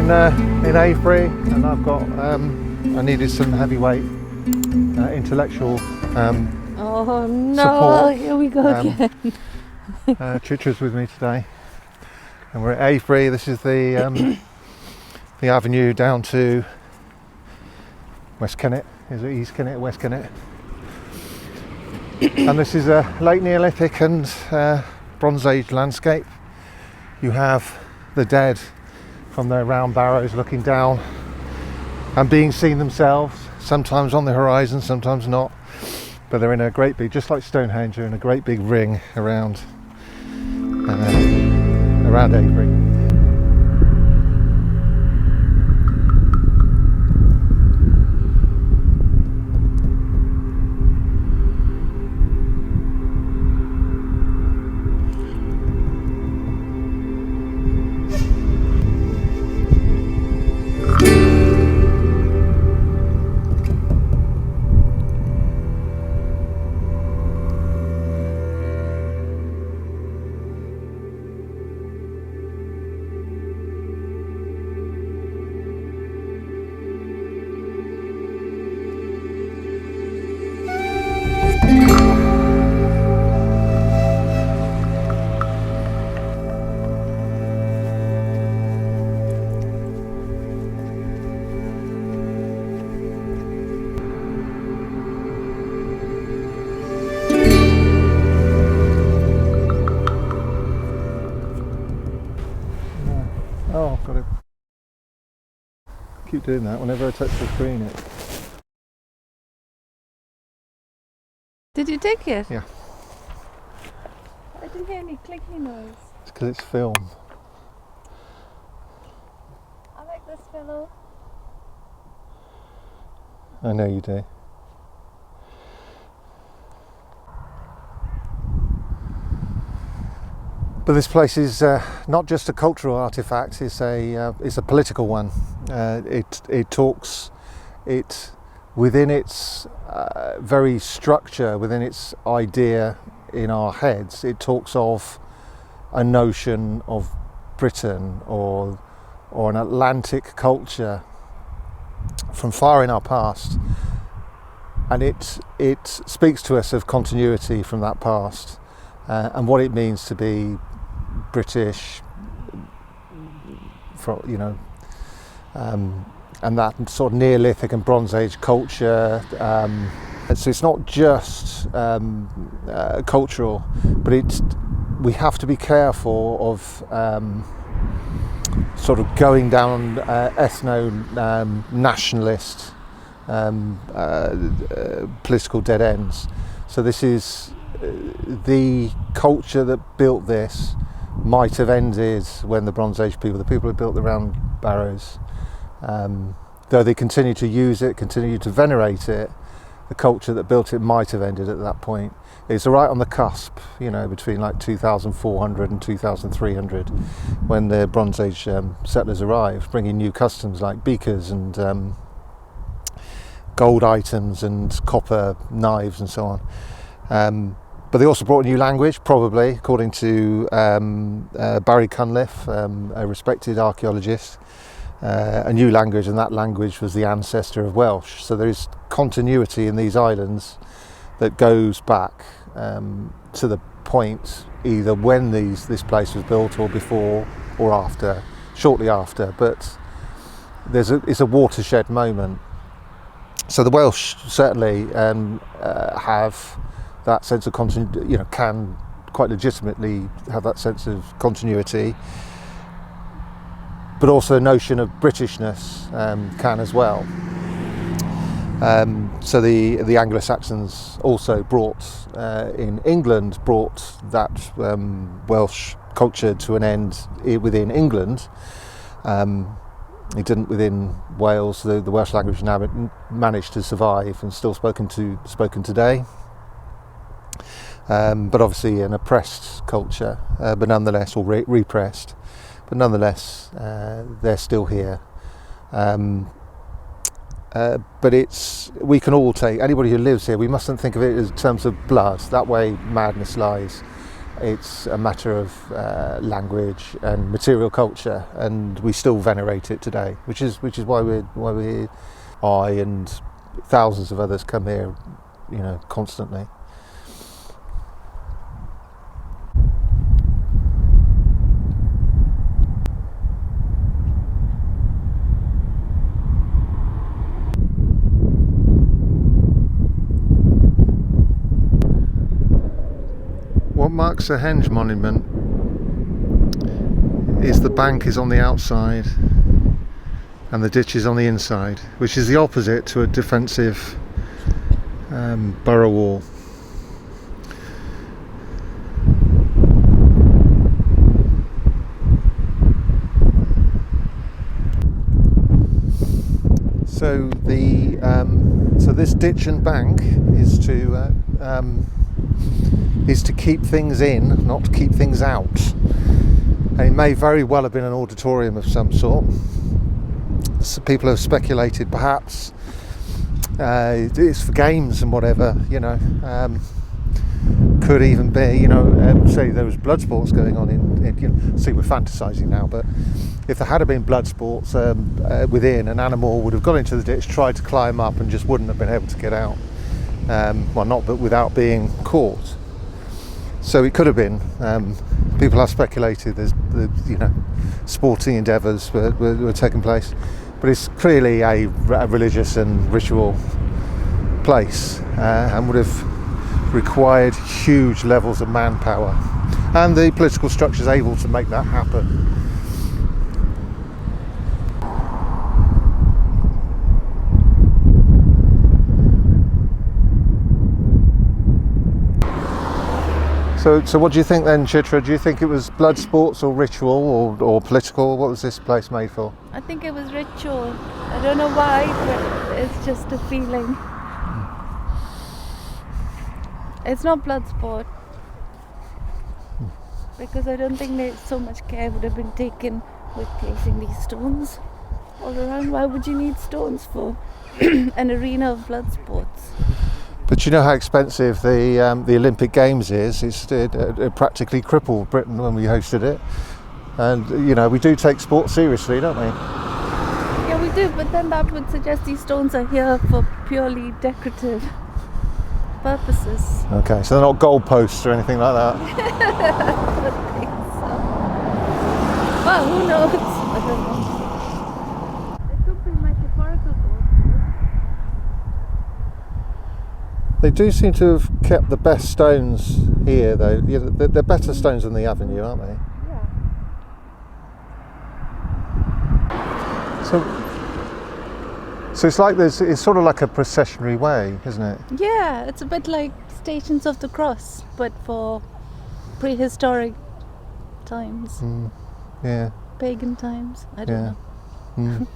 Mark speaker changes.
Speaker 1: in Avebury, and I've got I needed some heavyweight intellectual
Speaker 2: oh no,
Speaker 1: support.
Speaker 2: here we go again.
Speaker 1: Chitra's with me today, and we're at Avebury. This is the the avenue down to West Kennet. Is it East Kennet, West Kennet? And this is a late Neolithic and Bronze Age landscape. You have the dead from their round barrows looking down and being seen themselves, sometimes on the horizon, sometimes not. But they're in a great big, just like Stonehenge, they're in a great big ring around Avebury. Oh, I've got to keep doing that whenever I touch the screen.
Speaker 2: Did you take it?
Speaker 1: Yeah.
Speaker 2: I didn't hear any clicking noise.
Speaker 1: It's because it's film.
Speaker 2: I like this fellow.
Speaker 1: I know you do. But this place is not just a cultural artifact; it's a political one. It talks, within its very structure, within its idea in our heads. It talks of a notion of Britain or an Atlantic culture from far in our past, and it speaks to us of continuity from that past and what it means to be British, and that sort of Neolithic and Bronze Age culture. So it's not just cultural, but we have to be careful of sort of going down ethno-nationalist political dead ends. So this is the culture that built this might have ended when the Bronze Age people, the people who built the round barrows, though they continue to use it, continue to venerate it, the culture that built it might have ended at that point. It's right on the cusp, between like 2400 and 2300, when the Bronze Age settlers arrived, bringing new customs like beakers and gold items and copper knives and so on. But they also brought a new language, probably, according to Barry Cunliffe, a respected archaeologist, a new language, and that language was the ancestor of Welsh. So there is continuity in these islands that goes back to the point either when this place was built or before or after, shortly after. But it's a watershed moment. So the Welsh certainly have that sense of continuity, can quite legitimately have that sense of continuity, but also a notion of Britishness can as well. So the Anglo-Saxons also brought that Welsh culture to an end within England. It didn't within Wales. The Welsh language now managed to survive and still spoken today. But obviously an oppressed culture, but nonetheless, or repressed, but nonetheless, they're still here. But we can all take, anybody who lives here, we mustn't think of it in terms of blood. That way madness lies. It's a matter of language and material culture, and we still venerate it today, which is why we're here. I and thousands of others come here, constantly. What marks a henge monument is the bank is on the outside and the ditch is on the inside, which is the opposite to a defensive borough wall. So this ditch and bank is to keep things in, not to keep things out. And it may very well have been an auditorium of some sort. So people have speculated perhaps it's for games and whatever, could even be, say there was blood sports going on in see, we're fantasising now, but if there had been blood sports within, an animal would have got into the ditch, tried to climb up and just wouldn't have been able to get out. But without being caught. So it could have been. People have speculated there's sporting endeavours were taking place, but it's clearly a religious and ritual place, and would have required huge levels of manpower, and the political structure is able to make that happen. So what do you think then, Chitra? Do you think it was blood sports or ritual or political? What was this place made for?
Speaker 2: I think it was ritual. I don't know why, but it's just a feeling. It's not blood sport, because I don't think there's so much care would have been taken with placing these stones all around. Why would you need stones for an arena of blood sports?
Speaker 1: But you know how expensive the Olympic Games is. It practically crippled Britain when we hosted it, and we do take sport seriously, don't we?
Speaker 2: Yeah, we do. But then that would suggest these stones are here for purely decorative purposes.
Speaker 1: Okay, so they're not goalposts or anything like that.
Speaker 2: I don't think so. Well, who knows? I don't know. It could be metaphorical goalposts.
Speaker 1: They do seem to have kept the best stones here, though. They're better stones than the Avenue, aren't they?
Speaker 2: Yeah.
Speaker 1: So it's like it's sort of like a processionary way, isn't it?
Speaker 2: Yeah, it's a bit like Stations of the Cross, but for prehistoric times.
Speaker 1: Yeah.
Speaker 2: Pagan times. I don't know.